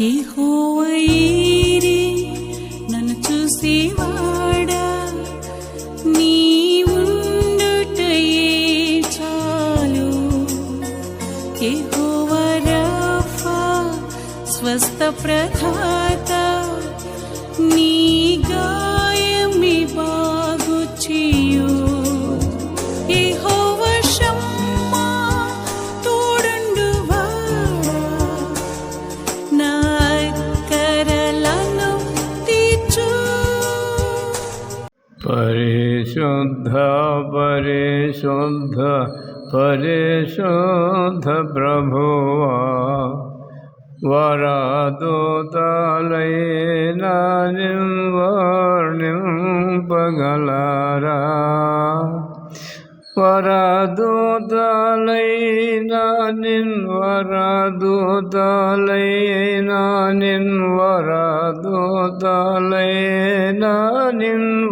యెహోవా ఈరే నన్ను చూసేవాడా, నీవుండుటయే చాలు. యెహోవా రఫా స్వస్థ ప్రదాత, నీ గాయమే బాగు చేయు. యెహోవా షమ్మా తోడుండువాడా, నా అక్కరలను తీర్చు. పరిశుద్ధ పరిశుద్ధ పరిశుద్ధ ప్రభువా, వరదూతలైన వర్ణింపగలరా, వరదూతలైన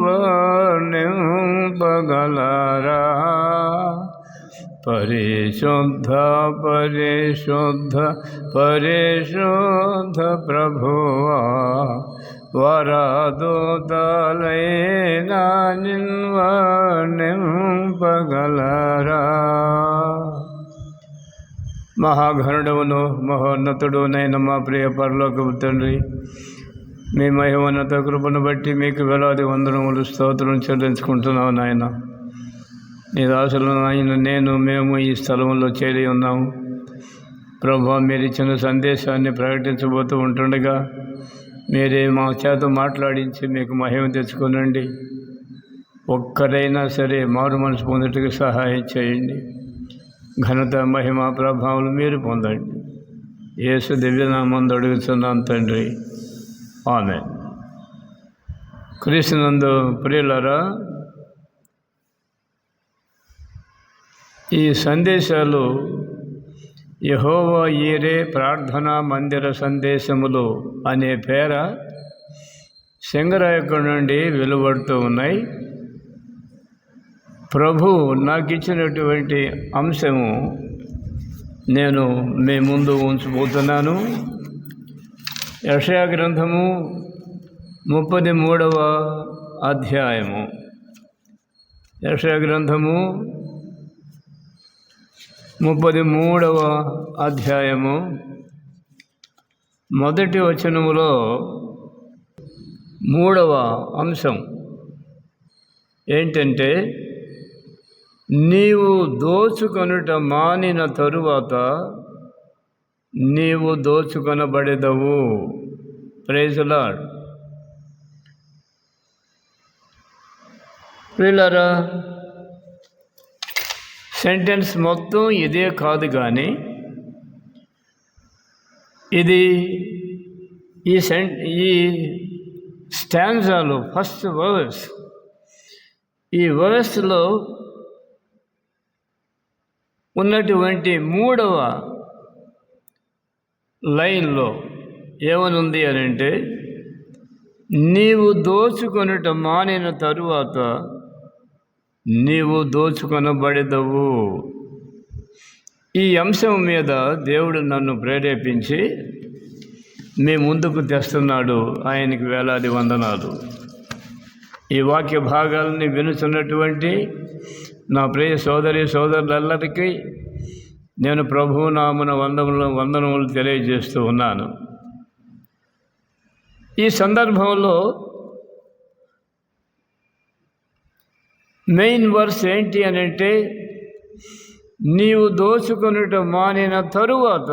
వర్ణింపగలరా. పరిశుద్ధ పరిశుద్ధ పరిశుద్ధ ప్రభువా, వరదూతలైన వర్ణింపగలరా. మహాఘనుడవును మహోన్నతుడునైన మా ప్రియ పరలోకపు తండ్రి, మీ మహిమోన్నత కృపను బట్టి మీకు వేలాది వందనములు స్తోత్రం చెల్లించుకుంటున్నావు నాయన. నీ దాసులు నాయన మేము ఈ స్థలంలో చేరి ఉన్నాము ప్రభా. మీరు ఇచ్చిన సందేశాన్ని ప్రకటించబోతూ ఉంటుండగా మీరే మా చేత మాట్లాడించి మీకు మహిమ తెచ్చుకోనండి. ఒక్కరైనా సరే మారు మనసు పొందుటకు సహాయం చేయండి. ఘనత మహిమ ప్రభావాలు మీరు పొందండి. యేసు దివ్యనామందు అడుగుతున్నాం తండ్రి, ఆమేన్. క్రీస్తునందు ప్రియులారా, ఈ సందేశాలు యెహోవా ఈరే ప్రార్థనా మందిర సందేశములు అనే పేర సింగరాయకుడి నుండి వెలువడుతూ ఉన్నాయి. ప్రభు నాకు ఇచ్చినటువంటి అంశము నేను మీ ముందు ఉంచబోతున్నాను. యెషయా గ్రంథము 33వ అధ్యాయము. యెషయా గ్రంథము 33వ అధ్యాయము మొదటి వచనములో 3వ అంశం ఏంటంటే, నీవు దోచుకొనుట మానిన తరువాత నీవు దోచుకొనబడెదవు. Praise the Lord. ప్రియులారా, సెంటెన్స్ మొత్తం ఇదే కాదు కానీ ఇది ఈ స్టాంజాలో ఫస్ట్ వర్స్, ఈ వర్స్లో ఉన్నటువంటి 3వ లైన్లో ఏమనుంది అని అంటే, నీవు దోచుకొనుట మానిన తరువాత నీవు దోచుకొనబడెదవు. ఈ అంశం మీద దేవుడు నన్ను ప్రేరేపించి మీ ముందుకు తెస్తున్నాడు. ఆయనకి వేలాది వందనాలు. ఈ వాక్య భాగాలని వినుచున్నటువంటి నా ప్రియ సోదరి సోదరులందరికీ నేను ప్రభువు నామమున వందనములు తెలియజేస్తూ ఉన్నాను. ఈ సందర్భంలో మెయిన్ వర్స్ ఏంటి అని అంటే, నీవు దోచుకొనుట మానిన తరువాత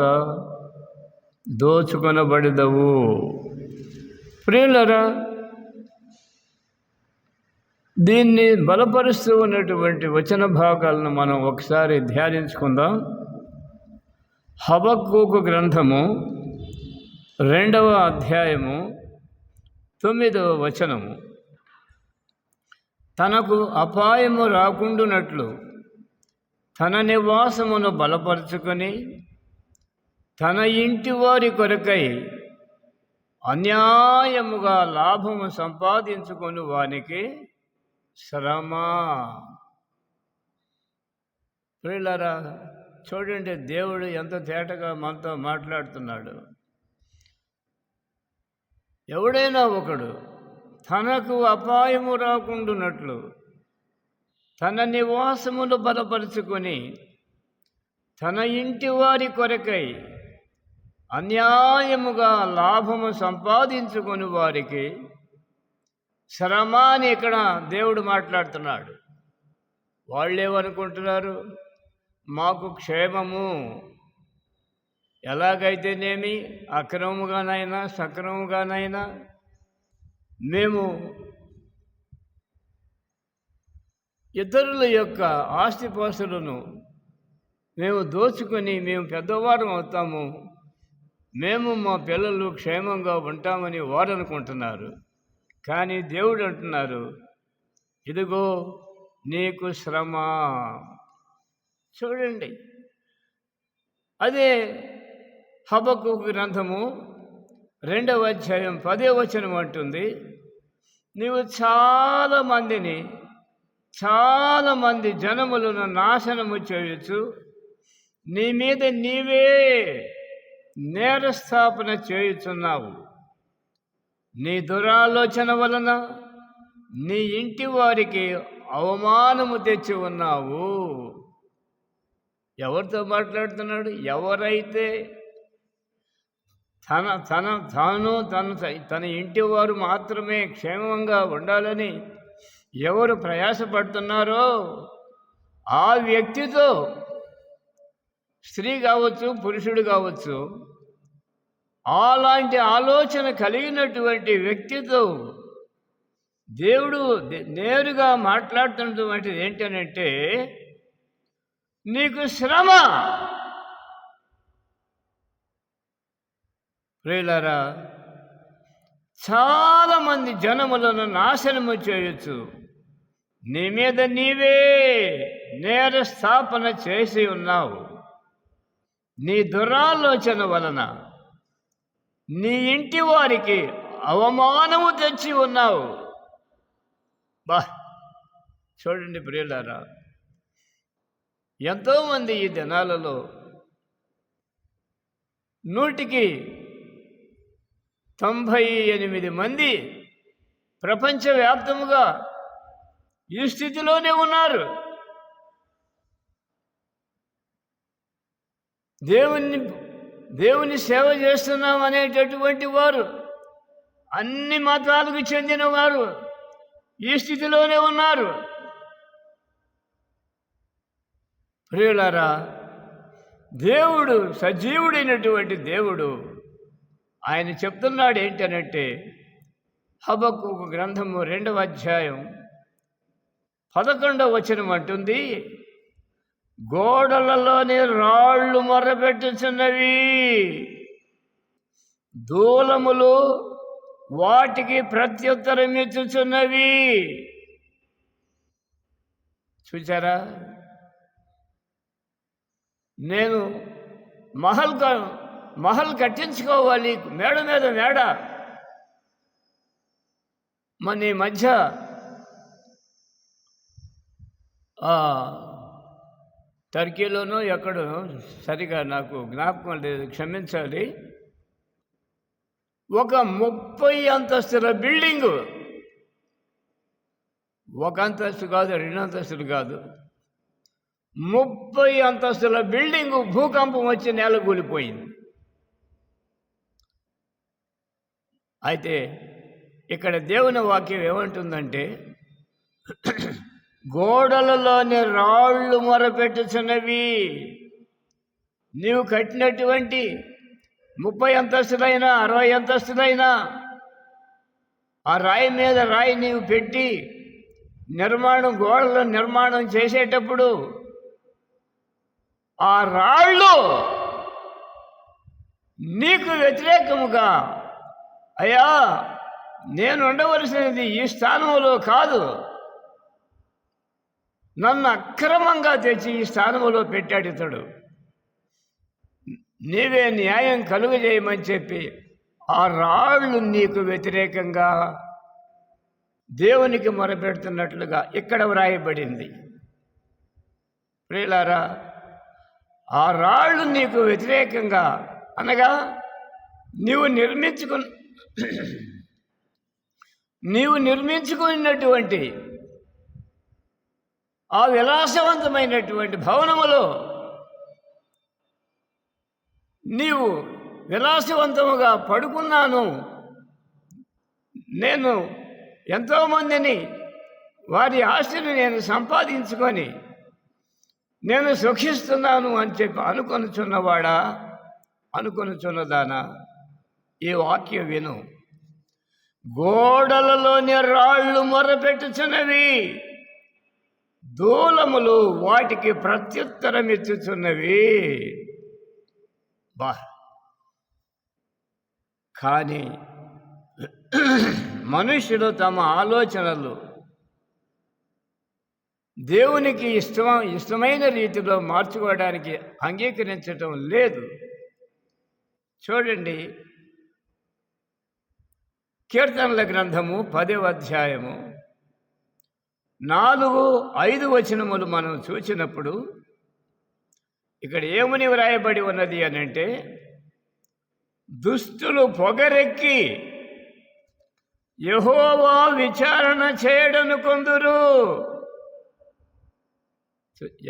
దోచుకొనబడెదవు. ప్రియులారా, దీన్ని బలపరుస్తూ ఉన్నటువంటి వచన భాగాలను మనం ఒకసారి ధ్యానించుకుందాం. హబక్కూకు గ్రంథము 2వ అధ్యాయము 9వ వచనము. తనకు అపాయము రాకుండునట్లు తన నివాసమును బలపరుచుకొని తన ఇంటి వారి కొరకై అన్యాయముగా లాభము సంపాదించుకొని వానికి శ్రమ. ప్రియులారా, చూడండి దేవుడు ఎంత తేటగా మనతో మాట్లాడుతున్నాడు. ఎవడైనా ఒకడు తనకు అపాయము రాకుండానట్లు తన నివాసమును బలపరుచుకొని తన ఇంటి వారి కొరకై అన్యాయముగా లాభము సంపాదించుకొని వారికి శ్రమ అని ఇక్కడ దేవుడు మాట్లాడుతున్నాడు. వాళ్ళేమనుకుంటున్నారు? మాకు క్షేమము, ఎలాగైతేనేమి అక్రమముగానైనా సక్రమముగానైనా మేము ఇతరుల యొక్క ఆస్తిపాస్తులను మేము దోచుకొని మేము పెద్దవారం అవుతాము, మేము మా పిల్లలు క్షేమంగా ఉంటామని వారు అనుకుంటున్నారు. కానీ దేవుడు అంటున్నారు, ఇదిగో నీకు శ్రమ. చూడండి, అదే హబక్కూకు గ్రంథము 2వ అధ్యాయం 10వ వచనం అంటుంది, నీవు చాలామంది జనములను నాశనము చేయొచ్చు, నీ మీద నీవే నేరస్థాపన చేయుచున్నావు, నీ దురాలోచన వలన నీ ఇంటి వారికి అవమానము తెచ్చి ఉన్నావు. ఎవరితో మాట్లాడుతున్నాడు? ఎవరైతే తన ఇంటి వారు మాత్రమే క్షేమంగా ఉండాలని ఎవరు ప్రయాసపడుతున్నారో ఆ వ్యక్తితో, స్త్రీ కావచ్చు పురుషుడు కావచ్చు, అలాంటి ఆలోచన కలిగినటువంటి వ్యక్తితో దేవుడు నేరుగా మాట్లాడుతున్నటువంటిది ఏంటనంటే, నీకు శ్రమ. ప్రియులారా, చాలామంది జనములను నాశనము చేయొచ్చు, నీ మీద నీవే నేరస్థాపన చేసి ఉన్నావు, నీ దురాలోచన వలన నీ ఇంటి వారికి అవమానము తెచ్చి ఉన్నావు. చూడండి ప్రియులారా, ఎంతోమంది ఈ దినాలలో 100కి 98 మంది ప్రపంచవ్యాప్తముగా ఈ స్థితిలోనే ఉన్నారు. దేవుని సేవ చేస్తున్నాం అనేటటువంటి వారు, అన్ని మతాలకు చెందిన వారు ఈ స్థితిలోనే ఉన్నారు. ప్రియులారా, దేవుడు సజీవుడైనటువంటి దేవుడు ఆయన చెప్తున్నాడు ఏంటనంటే, హబక్కూకు గ్రంథము 2వ అధ్యాయం 11వ వచనం అంటుంది, గోడలలోని రాళ్ళు మొర్రపెట్టుచున్నవి, దూలములు వాటికి ప్రత్యుత్తరం ఇచ్చుచున్నవి. చూచారా? నేను మహల్ కట్టించుకోవాలి, మేడ మీద మేడ. మన ఈ మధ్య టర్కీలోనో ఎక్కడో, సరిగా నాకు జ్ఞాపకం లేదు, క్షమించాలి, ఒక 30 అంతస్తుల బిల్డింగు, ఒక అంతస్తు కాదు, 2 అంతస్తులు కాదు, 30 అంతస్తుల బిల్డింగు భూకంపం వచ్చి నేలగూలిపోయింది. అయితే ఇక్కడ దేవుని వాక్యం ఏమంటుందంటే, గోడలలోని రాళ్ళు మొరపెట్టుచున్నవి. నీవు కట్టినటువంటి 30 అంతస్తులైనా 60 అంతస్తులైనా ఆ రాయి మీద రాయి నీవు పెట్టి గోడల నిర్మాణం చేసేటప్పుడు ఆ రాళ్ళు నీకు వ్యతిరేకముగా, అయ్యా నేను ఉండవలసినది ఈ స్థానంలో కాదు, నన్ను అక్రమంగా తెచ్చి ఈ స్థానంలో పెట్టాడు ఇతడు, నీవే న్యాయం కలుగజేయమని చెప్పి ఆ రాళ్ళు నీకు వ్యతిరేకంగా దేవునికి మొరపెడుతున్నట్లుగా ఇక్కడ వ్రాయబడింది. ప్రియులారా, ఆ రాళ్ళు నీకు వ్యతిరేకంగా అనగా నీవు నీవు నిర్మించుకున్నటువంటి ఆ విలాసవంతమైనటువంటి భవనములో నీవు విలాసవంతముగా పడుకున్నాను, నేను ఎంతోమందిని వారి ఆస్తిని నేను సంపాదించుకొని నేను సుఖిస్తున్నాను అని చెప్పి అనుకొనుచున్నవాడా, అనుకొనుచున్నదానా, ఈ వాక్యం విను. గోడలలోని రాళ్ళు మొరపెట్టుచున్నవి, దూలములు వాటికి ప్రత్యుత్తరం ఇచ్చుచున్నవి. కానీ మనుషులు తమ ఆలోచనలు దేవునికి ఇష్టమైన రీతిలో మార్చుకోవడానికి అంగీకరించటం లేదు. చూడండి, కీర్తనల గ్రంథము 10వ అధ్యాయము 4-5 వచనములు మనం చూసినప్పుడు ఇక్కడ ఏమని వ్రాయబడి ఉన్నది అని అంటే, దుష్టులు పొగరెక్కి యెహోవా విచారణ చేయడను కొందరు.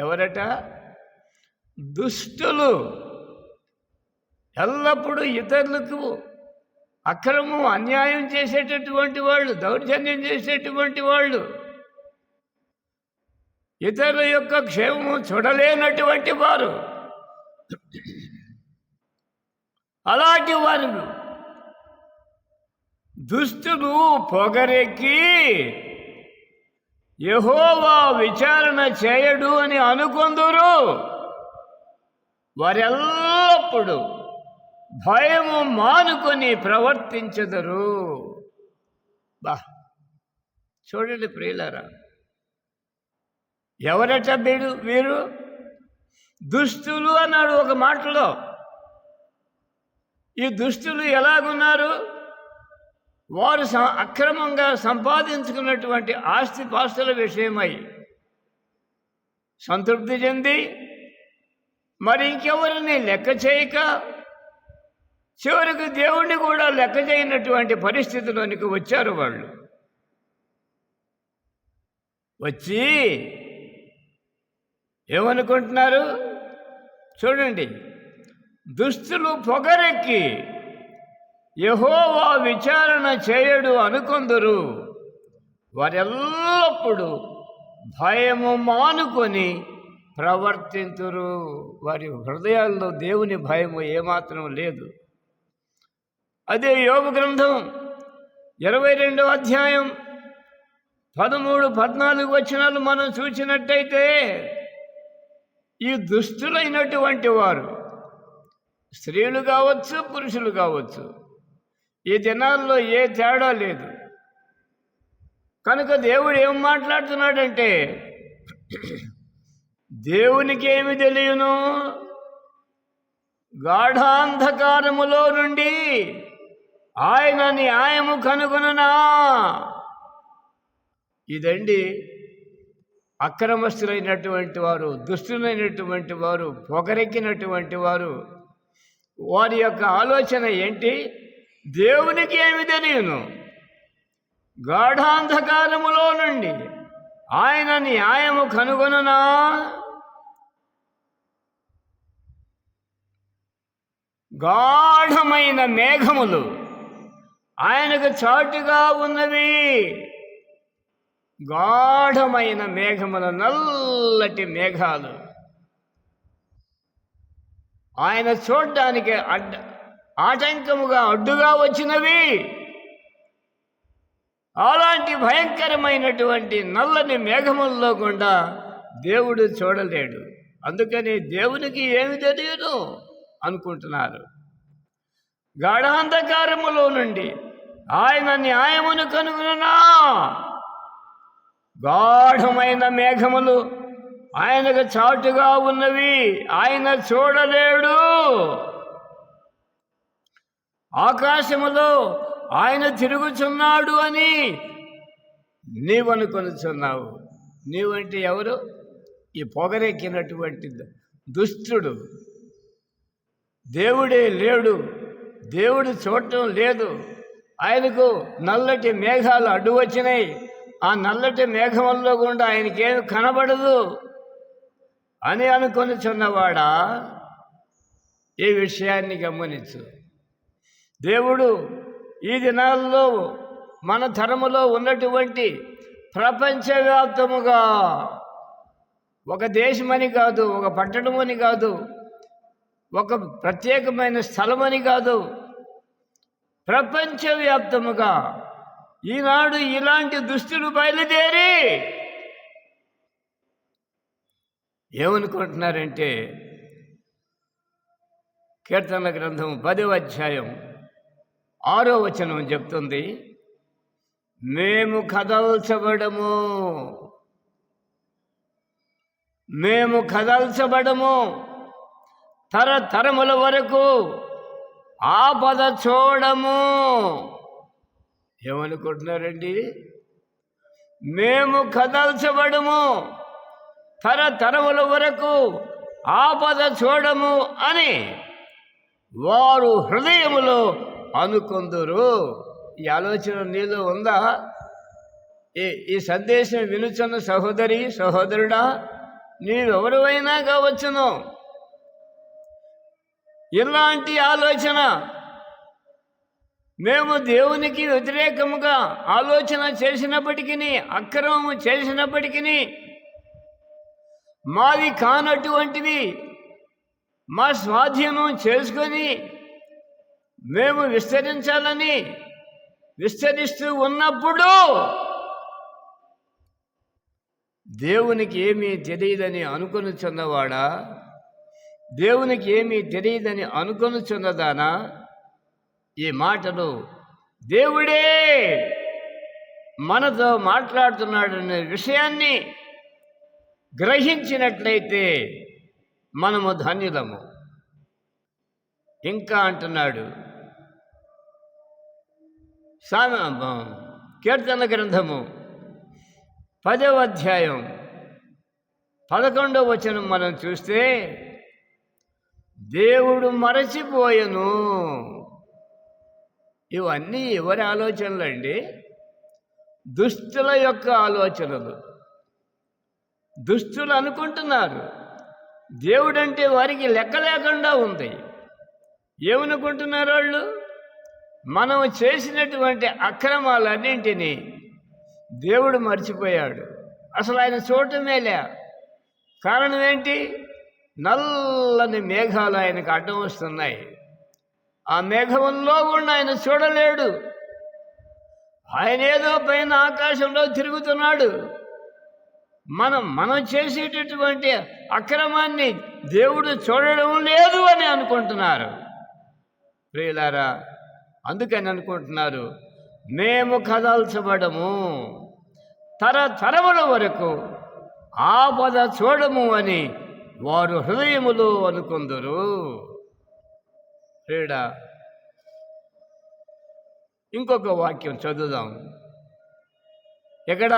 ఎవరట? దుష్టులు. ఎల్లప్పుడూ ఇతరులకు అక్రమం అన్యాయం చేసేటటువంటి వాళ్ళు, దౌర్జన్యం చేసేటువంటి వాళ్ళు, ఇతరుల యొక్క క్షేమము చూడలేనటువంటి వారు, అలాంటి వారు దుష్టులు పొగరెక్కి యెహోవా విచారణ చేయడు అని అనుకొందురు. వారెల్లప్పుడు భయము మానుకొని ప్రవర్తించెదరు. చూడండి ప్రియులారా, ఎవరట వీరు? దుష్టులు అన్నాడు ఒక మాటలో. ఈ దుష్టులు ఎలాగున్నారు? వారు అక్రమంగా సంపాదించుకున్నటువంటి ఆస్తిపాస్తుల విషయమై సంతృప్తి చెంది మరి ఇంకెవరిని లెక్క చేయక చివరికి దేవుణ్ణి కూడా లెక్క చేయనటువంటి పరిస్థితిలోనికి వచ్చారు. వాళ్ళు వచ్చి ఏమనుకుంటున్నారు? చూడండి, దుష్టులు పొగరెక్కి యెహోవా విచారణ చేయడు అనుకొందురు. వారెల్లప్పుడు భయము మానుకొని ప్రవర్తింతురు. వారి హృదయాల్లో దేవుని భయము ఏమాత్రం లేదు. అదే యోబు గ్రంథం 22వ అధ్యాయం 13-14 వచనాలు మనం చూసినట్టయితే, ఈ దుష్టులైనటువంటి వారు స్త్రీలు కావచ్చు, పురుషులు కావచ్చు, ఈ దినాల్లో ఏ తేడా లేదు. కనుక దేవుడు ఏం మాట్లాడుతున్నాడంటే, దేవునికి ఏమి తెలియను? గాఢాంధకారములో నుండి ఆయన న్యాయము కనుగొనునా. ఇదండి అక్రమస్తులైనటువంటి వారు, దుష్టులైనటువంటి వారు, పొగరెక్కినటువంటి వారు. వారి యొక్క ఆలోచన ఏంటి? దేవునికి ఏమి తెలియను? గాఢాంధకారములో నుండి ఆయన న్యాయము కనుగొనునా. గాఢమైన మేఘములు ఆయనకు చాటుగా ఉన్నవి. గాఢమైన మేఘములు, నల్లటి మేఘాలు ఆయన చూడ్డానికి ఆటంకముగా అడ్డుగా వచ్చినవి. అలాంటి భయంకరమైనటువంటి నల్లని మేఘముల్లో గుండా దేవుడు చూడలేడు. అందుకని దేవునికి ఏమి తెలియదు అనుకుంటున్నారు. గాఢాంధకారములో నుండి ఆయన న్యాయమును కనుగొనునా. గాఢమైన మేఘములు ఆయనకు చాటుగా ఉన్నవి, ఆయన చూడలేడు. ఆకాశములో ఆయన తిరుగుచున్నాడు అని నీవనుకొనుచున్నావు. నీవంటే ఎవరు? ఈ పొగరెక్కినటువంటి దుష్టుడు. దేవుడే లేడు, దేవుడు చూడటం లేదు ఆయనకు నల్లటి మేఘాలు అడ్డు వచ్చినాయి. ఆ నల్లటి మేఘంలో గుండా ఆయనకేమి కనబడదు అని అనుకొనిచున్నవాడా, ఈ విషయాన్ని గమనించు. దేవుడు ఈ దినాల్లో మన తరములో ఉన్నటువంటి ప్రపంచవ్యాప్తముగా, ఒక దేశమని కాదు, ఒక పట్టణమని కాదు, ఒక ప్రత్యేకమైన స్థలమని కాదు, ప్రపంచవ్యాప్తముగా ఈనాడు ఇలాంటి దుష్టులు బయలుదేరి ఏమనుకుంటున్నారంటే, కీర్తన గ్రంథం 10వ అధ్యాయం 6వ వచనం చెప్తుంది, మేము కదల్చబడము తరతరముల వరకు ఆపద చూడము. ఏమనుకుంటున్నారండి? మేము కదల్చబడము తరతరముల వరకు ఆపద చూడము అని వారు హృదయములో అనుకొందురు. ఈ ఆలోచన నీలో ఉందా? ఈ సందేశం వినుచున్న సహోదరి సహోదరుడా, నీవెవరైనా కావచ్చును, ఇలాంటి ఆలోచన, మేము దేవునికి వ్యతిరేకముగా ఆలోచన చేసినప్పటికీ, అక్రమము చేసినప్పటికీ, మాది కానటువంటివి మా స్వాధీనం చేసుకొని మేము విస్తరించాలని విస్తరిస్తూ ఉన్నప్పుడు దేవునికి ఏమీ తెలియదని అనుకొనుచున్నవాడా, దేవునికి ఏమీ తెలియదని అనుకొనుచున్నదానా? ఈ మాటలు దేవుడే మనతో మాట్లాడుతున్నాడనే విషయాన్ని గ్రహించినట్లయితే మనము ధన్యులము. ఇంకా అంటున్నాడు, కీర్తన గ్రంథము 10వ అధ్యాయం 11వ వచనం మనం చూస్తే, దేవుడు మరచిపోయెను. ఇవన్నీ ఎవరి ఆలోచనలు అండి? దుష్టుల యొక్క ఆలోచనలు. దుష్టులు అనుకుంటున్నారు దేవుడంటే వారికి లెక్క లేకుండా ఉంది. ఏమనుకుంటున్నారు వాళ్ళు? మనం చేసినటువంటి అక్రమాలన్నింటినీ దేవుడు మర్చిపోయాడు, అసలు ఆయన చూడటమేలే. కారణం ఏంటి? నల్లని మేఘాలు ఆయనకు అడ్డం వస్తున్నాయి. ఆ మేఘంలో కూడా ఆయన చూడలేడు. ఆయన ఏదో పైన ఆకాశంలో తిరుగుతున్నాడు. మనం చేసేటటువంటి అక్రమాన్ని దేవుడు చూడడం లేదు అని అనుకుంటున్నారు ప్రియులారా. అందుకని అనుకుంటున్నారు, మేము కదల్చబడము తరతరముల వరకు ఆపద చూడము అని వారు హృదయములో అనుకుందరు. ప్రియుడా, ఇంకొక వాక్యం చదువుదాం. ఎక్కడ?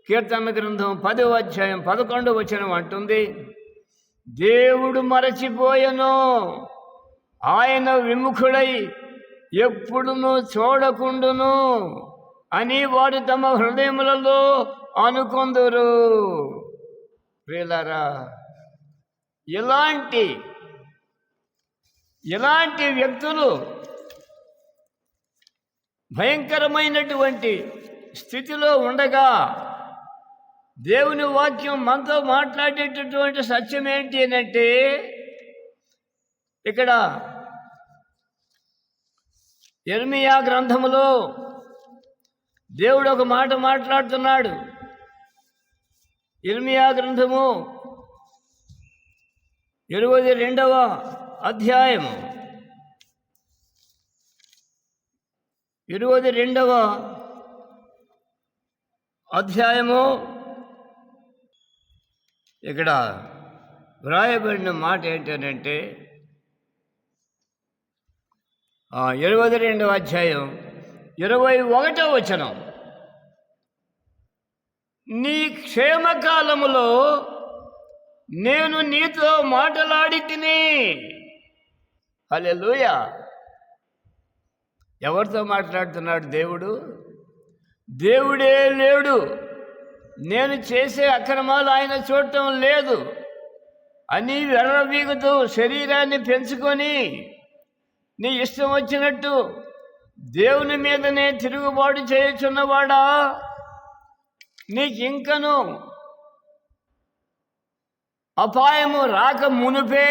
కీర్తన గ్రంథం 10వ అధ్యాయం 11వ వచనం అంటుంది, దేవుడు మరచిపోయెను, ఆయన విముఖుడై ఎప్పుడునూ చూడకుండును అని వారు తమ హృదయములలో అనుకొందురు. ప్రియులారా, ఇలాంటి వ్యక్తులు భయంకరమైనటువంటి స్థితిలో ఉండగా దేవుని వాక్యం మనతో మాట్లాడేటటువంటి సత్యం ఏంటి అంటే, ఇక్కడ యిర్మీయా గ్రంథములో దేవుడు ఒక మాట మాట్లాడుతున్నాడు. యిర్మీయా గ్రంథము 22వ అధ్యాయము 22వ అధ్యాయము ఇక్కడ వ్రాయబడిన మాట ఏంటంటే, 22వ అధ్యాయం 21వ వచనం, నీ క్షేమకాలములో నేను నీతో మాట్లాడి తిని, హల్లెలూయా. ఎవరితో మాట్లాడుతున్నాడు దేవుడు? దేవుడే లేడు, నేను చేసే అక్రమాలు ఆయన చూడటం లేదు అని వెర్రవీగుతూ శరీరాన్ని పెంచుకొని నీ ఇష్టం వచ్చినట్టు దేవుని మీదనే తిరుగుబాటు చేయుచున్నవాడా, నీకింకను అపాయము రాక మునుపే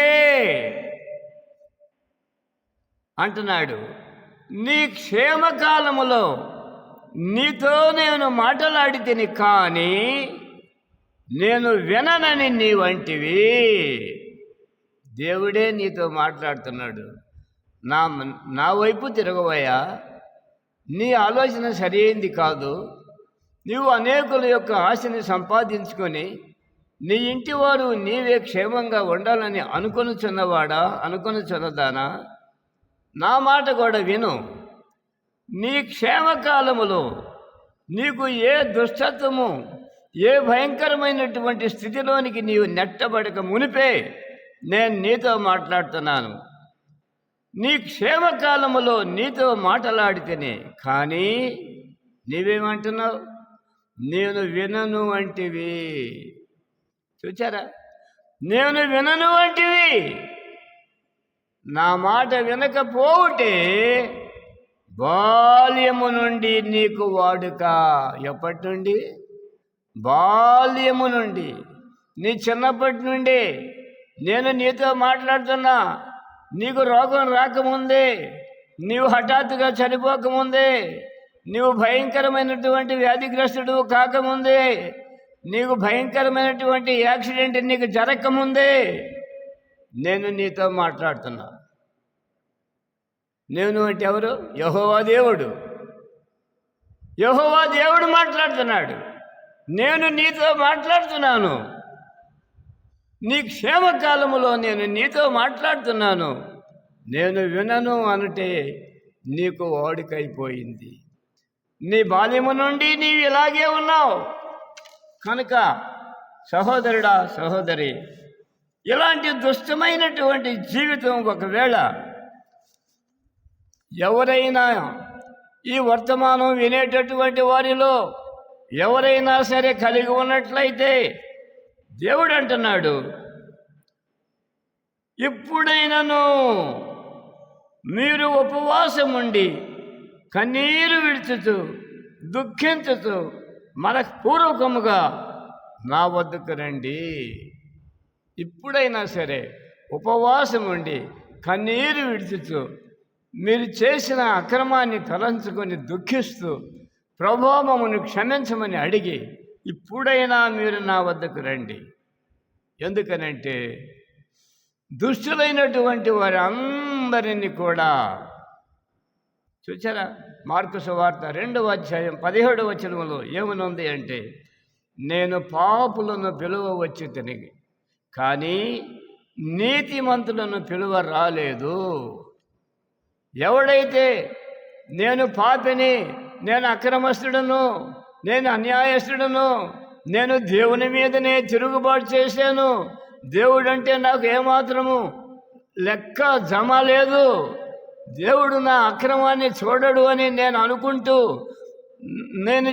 అంటున్నాడు, నీ క్షేమకాలములో నీతో నేను మాట్లాడి తిని, కానీ నేను విననని నీ వంటివి. దేవుడే నీతో మాట్లాడుతున్నాడు. నా వైపు తిరగవయ్యా, నీ ఆలోచన సరైంది కాదు. నీవు అనేకుల యొక్క ఆశని సంపాదించుకొని నీ ఇంటి వారు నీవే క్షేమంగా ఉండాలని అనుకొనుచున్నవాడా, అనుకొనుచున్నదానా, నా మాట కూడా విను. నీ క్షేమకాలములో నీకు ఏ దుష్టత్వము, ఏ భయంకరమైనటువంటి స్థితిలోనికి నీవు నెట్టబడక మునిపే నేను నీతో మాట్లాడుతున్నాను. నీ క్షేమకాలములో నీతో మాట్లాడితేనే, కానీ నీవేమంటున్నావు? నేను వినను అంటివి. చూచారా? నేను వినను అంటివి. నా మాట వినకపోవుటే బాల్యము నుండి నీకు వాడుక. ఎప్పటి నుండి? బాల్యము నుండి, నీ చిన్నప్పటి నుండి నేను నీతో మాట్లాడుతున్నా. నీకు రోగం రాకముందే, నీవు హఠాత్తుగా చనిపోకముందే, నీవు భయంకరమైనటువంటి వ్యాధిగ్రస్తుడు కాకముందే, నీకు భయంకరమైనటువంటి యాక్సిడెంట్ నీకు జరగకముందే నేను నీతో మాట్లాడుతున్నా. నేను అంటే ఎవరు? యెహోవా దేవుడు. యెహోవా దేవుడు మాట్లాడుతున్నాడు. నేను నీతో మాట్లాడుతున్నాను. నీ క్షేమకాలములో నేను నీతో మాట్లాడుతున్నాను. నేను వినను అనుటే నీకు వాడుకైపోయింది. నీ బాల్యము నుండి నీవు ఇలాగే ఉన్నావు. కనుక సహోదరుడా, సహోదరి, ఇలాంటి దుష్టమైనటువంటి జీవితం ఒకవేళ ఎవరైనా ఈ వర్తమానం వినేటటువంటి వారిలో ఎవరైనా సరే కలిగి ఉన్నట్లయితే దేవుడు అంటున్నాడు, ఇప్పుడైనను మీరు ఉపవాసం ఉండి కన్నీరు విడుచుతూ దుఃఖించుతూ మనఃపూర్వకముగా నా వద్దకు రండి. ఇప్పుడైనా సరే ఉపవాసం ఉండి కన్నీరు విడుచుతూ మీరు చేసిన అక్రమాన్ని తలంచుకొని దుఃఖిస్తూ ప్రభావమును క్షమించమని అడిగి ఇప్పుడైనా మీరు నా వద్దకు రండి. ఎందుకనంటే దుష్టులైనటువంటి వారి అందరినీ కూడా, చూచారా? మార్కు సువార్త 2వ అధ్యాయం 17వ వచనములో ఏమనుంది అంటే, నేను పాపులను పిలువ వచ్చి తిరిగి, కానీ నీతిమంతులను పిలువ రాలేదు. ఎవడైతే నేను పాపిని, నేను అక్రమస్తుడను, నేను అన్యాయస్తుడను, నేను దేవుని మీదనే తిరుగుబాటు చేశాను, దేవుడంటే నాకు ఏమాత్రము లెక్క జమ లేదు, దేవుడు నా అక్రమాన్ని చూడడు అని నేను అనుకుంటూ నేను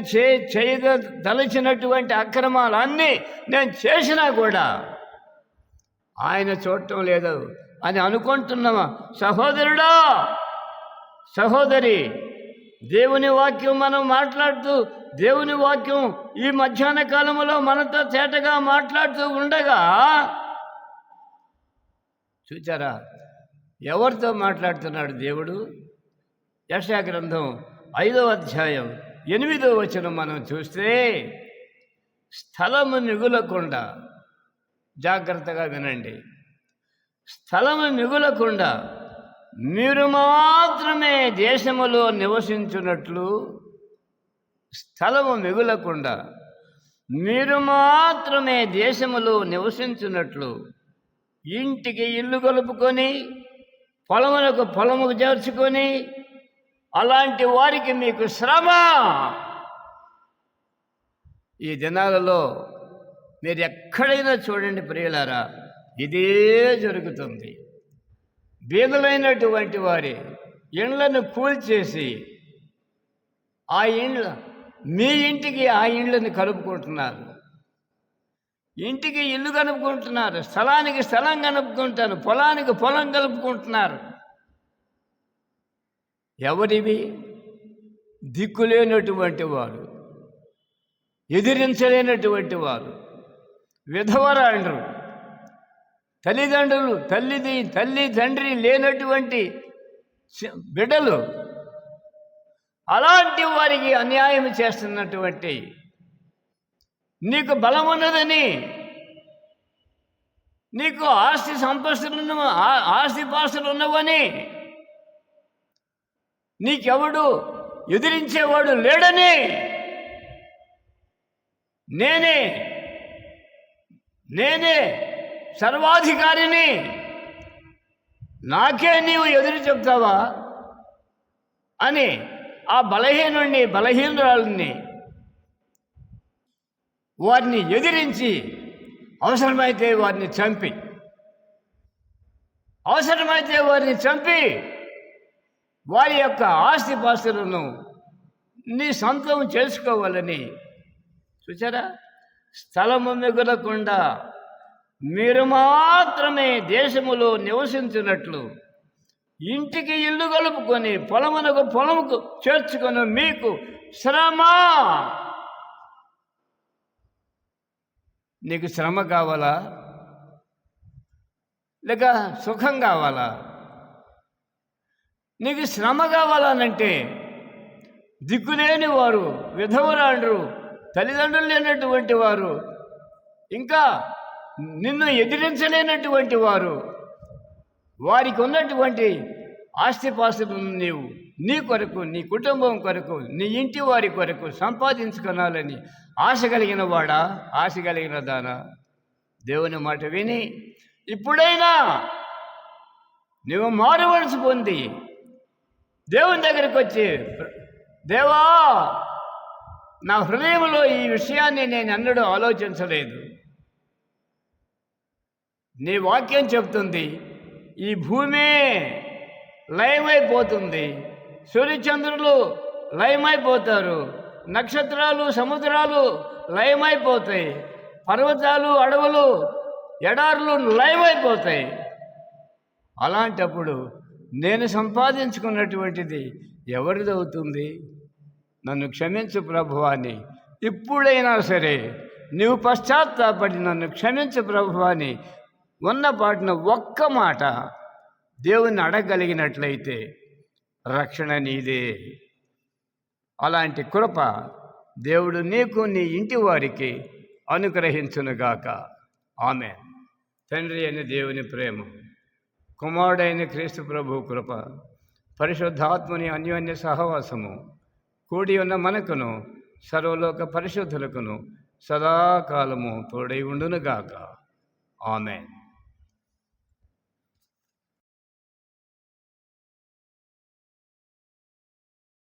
చేయదలిచినటువంటి అక్రమాలన్నీ నేను చేసినా కూడా ఆయన చూడటం లేదు అని అనుకుంటున్నావా? సహోదరుడా, సహోదరి, దేవుని వాక్యం మనం మాట్లాడుతూ, దేవుని వాక్యం ఈ మధ్యాహ్న కాలంలో మనతో చేటగా మాట్లాడుతూ ఉండగా, చూచారా ఎవరితో మాట్లాడుతున్నాడు దేవుడు? యెషయా గ్రంథం 5వ అధ్యాయం 8వ వచనం మనం చూస్తే, స్థలము మిగులకుండా, జాగ్రత్తగా వినండి, స్థలము మిగులకుండా మీరు మాత్రమే దేశములో నివసించున్నట్లు, స్థలము మిగులకుండా మీరు మాత్రమే దేశములో నివసించున్నట్లు ఇంటికి ఇల్లు కలుపుకొని పొలములకు పొలముకు చేర్చుకొని అలాంటి వారికి మీకు శ్రమ. ఈ దినాలలో మీరు ఎక్కడైనా చూడండి ప్రియులారా, ఇదే జరుగుతుంది. బీదలైనటువంటి వారి ఇండ్లను కూల్చేసి ఆ ఇండ్ల మీ ఇంటికి ఆ ఇండ్లను కలుపుకుంటున్నారు. ఇంటికి ఇల్లు కలుపుకుంటున్నారు, స్థలానికి స్థలం కలుపుకుంటారు, పొలానికి పొలం కలుపుకుంటున్నారు. ఎవరివి? దిక్కులేనటువంటి వారు, ఎదిరించలేనటువంటి వారు, విధవరాండ్రు, తల్లిదండ్రులు తల్లి తండ్రి లేనటువంటి బిడ్డలు, అలాంటి వారికి అన్యాయం చేస్తున్నటువంటి, నీకు బలం ఉన్నదని, నీకు ఆస్తిపాస్తులు ఉన్నవని, నీకెవడు ఎదిరించేవాడు లేడని, నేనే సర్వాధికారిని, నాకే నీవు ఎదురు చెప్తావా అని ఆ బలహీనురాలని వారిని ఎదిరించి అవసరమైతే వారిని చంపి వారి యొక్క ఆస్తిపాస్తులను నీ సొంతం చేసుకోవాలని. చూసారా? స్థలము మిగలకుండా మీరు మాత్రమే దేశములో నివసించినట్లు ఇంటికి ఇల్లు కలుపుకొని పొలముకు చేర్చుకొని మీకు శ్రమ. నీకు శ్రమ కావాలా లేక సుఖం కావాలా? నీకు శ్రమ కావాలనంటే దిక్కులేని వారు, విధవరాండ్రు, తల్లిదండ్రులు లేనటువంటి వారు, ఇంకా నిన్ను ఎదిరించలేనటువంటి వారు, వారికి ఉన్నటువంటి ఆస్తిపాస్తులను నీవు నీ కొరకు, నీ కుటుంబం కొరకు, నీ ఇంటి వారి కొరకు సంపాదించుకోవాలని ఆశ కలిగిన వాడా, ఆశ కలిగిన దానా? దేవుని మాట విని ఇప్పుడైనా నువ్వు మారుమనసు పొంది దేవుని దగ్గరికి వచ్చి, దేవా, నా హృదయంలో ఈ విషయాన్ని నేను ఎన్నడూ ఆలోచించలేదు. నీ వాక్యం చెప్తుంది ఈ భూమి లయమైపోతుంది, సూర్యచంద్రులు లయమైపోతారు, నక్షత్రాలు సముద్రాలు లయమైపోతాయి, పర్వతాలు అడవులు ఎడారులు లయమైపోతాయి. అలాంటప్పుడు నేను సంపాదించుకున్నటువంటిది ఎవరిదవుతుంది? నన్ను క్షమించు ప్రభువాని, ఇప్పుడైనా సరే నీవు పశ్చాత్తాపడి నన్ను క్షమించు ప్రభువాని ఉన్న పాటిన ఒక్క మాట దేవుణ్ణి అడగగలిగినట్లయితే రక్షణ నీదే. అలాంటి కృప దేవుడు నీకు, నీ ఇంటి వారికి అనుగ్రహించునుగాక. ఆమేన్. తండ్రి అయిన దేవుని ప్రేమ, కుమారుడైన క్రీస్తు ప్రభు కృప, పరిశుద్ధాత్మని అన్యోన్య సహవాసము కూడి ఉన్న మనకును సర్వలోక పరిశుద్ధులకును సదాకాలము తోడై ఉండునుగాక. ఆమేన్.